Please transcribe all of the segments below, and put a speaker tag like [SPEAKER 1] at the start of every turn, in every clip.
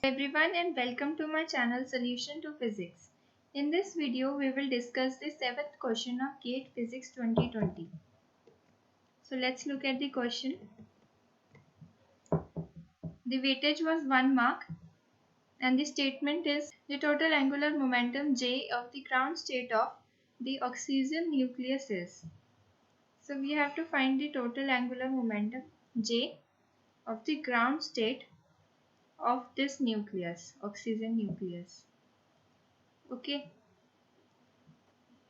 [SPEAKER 1] Everyone and welcome to my channel Solution to Physics. In this video we will discuss the 7th question of GATE Physics 2020. So let's look at the question. The weightage was 1 mark and the statement is the total angular momentum J of the ground state of the oxygen nucleus is. So we have to find the total angular momentum J of the ground state of this nucleus, oxygen nucleus. Okay.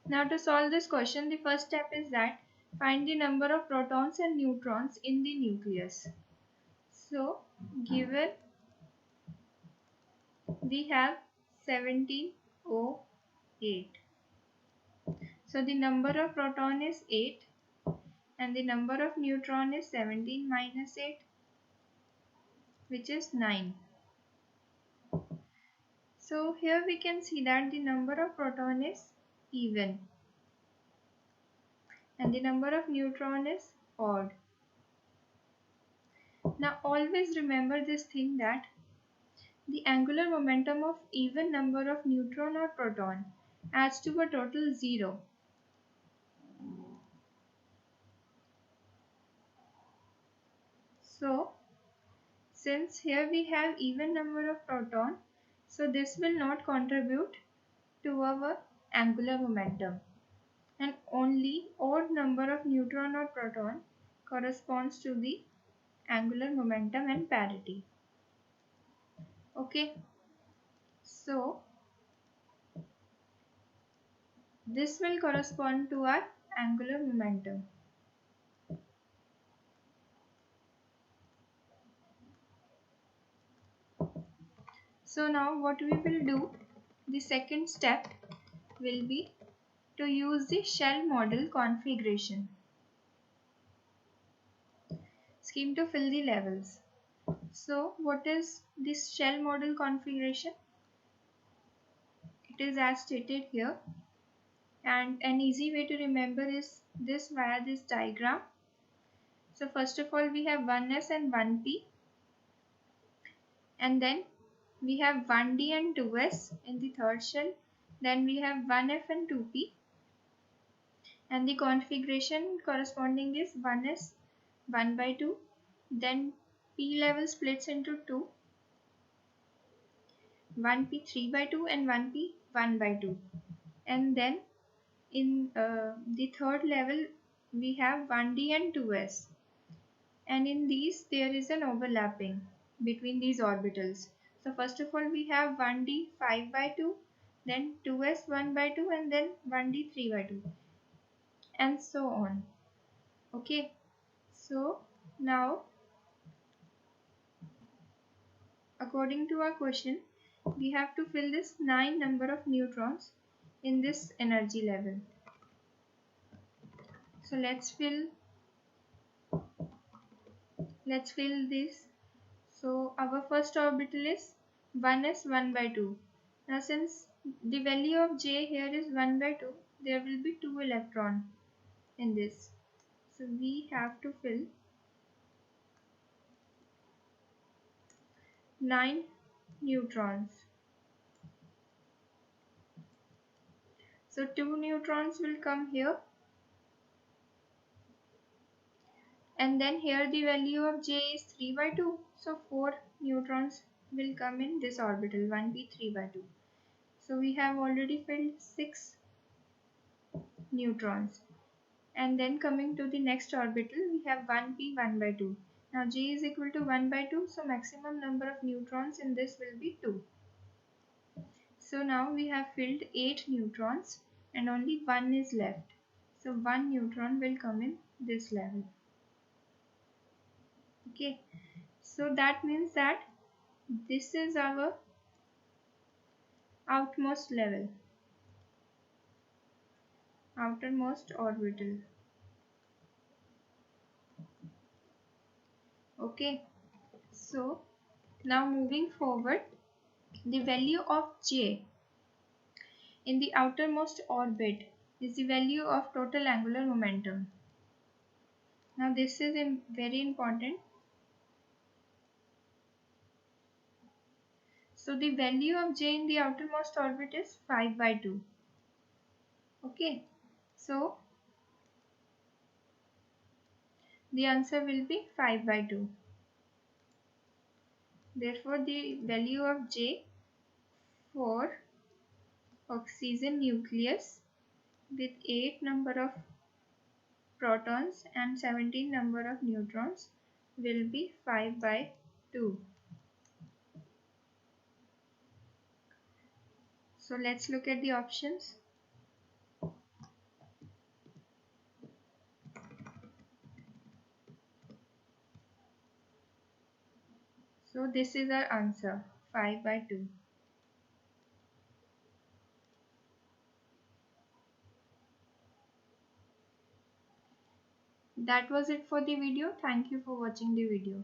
[SPEAKER 1] Now to solve this question, the first step is that find the number of protons and neutrons in the nucleus. So given we have 1708. So the number of proton is 8 and the number of neutron is 17 minus 8, which is 9. So here we can see that the number of proton is even and the number of neutron is odd. Now always remember this thing that the angular momentum of even number of neutron or proton adds to a total 0. So since here we have even number of proton, so this will not contribute to our angular momentum, and only odd number of neutron or proton corresponds to the angular momentum and parity. Okay, so this will correspond to our angular momentum. So now what we will do, the second step will be to use the shell model configuration scheme to fill the levels. So what is this shell model configuration? It is as stated here, and an easy way to remember is this via this diagram. So first of all we have 1s and 1p, and then we have 1d and 2s in the third shell, then we have 1f and 2p, and the configuration corresponding is 1s 1 by 2, then p level splits into 2, 1p 3 by 2 and 1p 1 by 2, and then in the third level we have 1d and 2s, and in these there is an overlapping between these orbitals. So first of all we have 1d 5 by 2, then 2s 1 by 2, and then 1d 3 by 2, and so on. Okay, so now according to our question we have to fill this 9 number of neutrons in this energy level. So let's fill this. So our first orbital is 1s 1 by 2. Now since the value of J here is 1 by 2, there will be 2 electrons in this. So we have to fill 9 neutrons. So 2 neutrons will come here, and then here the value of J is 3 by 2. So 4 neutrons will come in this orbital 1p 3 by 2. So we have already filled 6 neutrons. And then coming to the next orbital we have 1p 1 by 2. Now J is equal to 1 by 2, so maximum number of neutrons in this will be 2. So now we have filled 8 neutrons and only 1 is left. So 1 neutron will come in this level. Okay, so that means that this is our outermost level, outermost orbital. Okay, so now moving forward, the value of J in the outermost orbit is the value of total angular momentum. Now this is very important. So the value of J in the outermost orbit is 5 by 2. Okay, so the answer will be 5 by 2. Therefore, the value of J for oxygen nucleus with 8 number of protons and 17 number of neutrons will be 5 by 2. So let's look at the options. So this is our answer, 5 by 2. That was it for the video. Thank you for watching the video.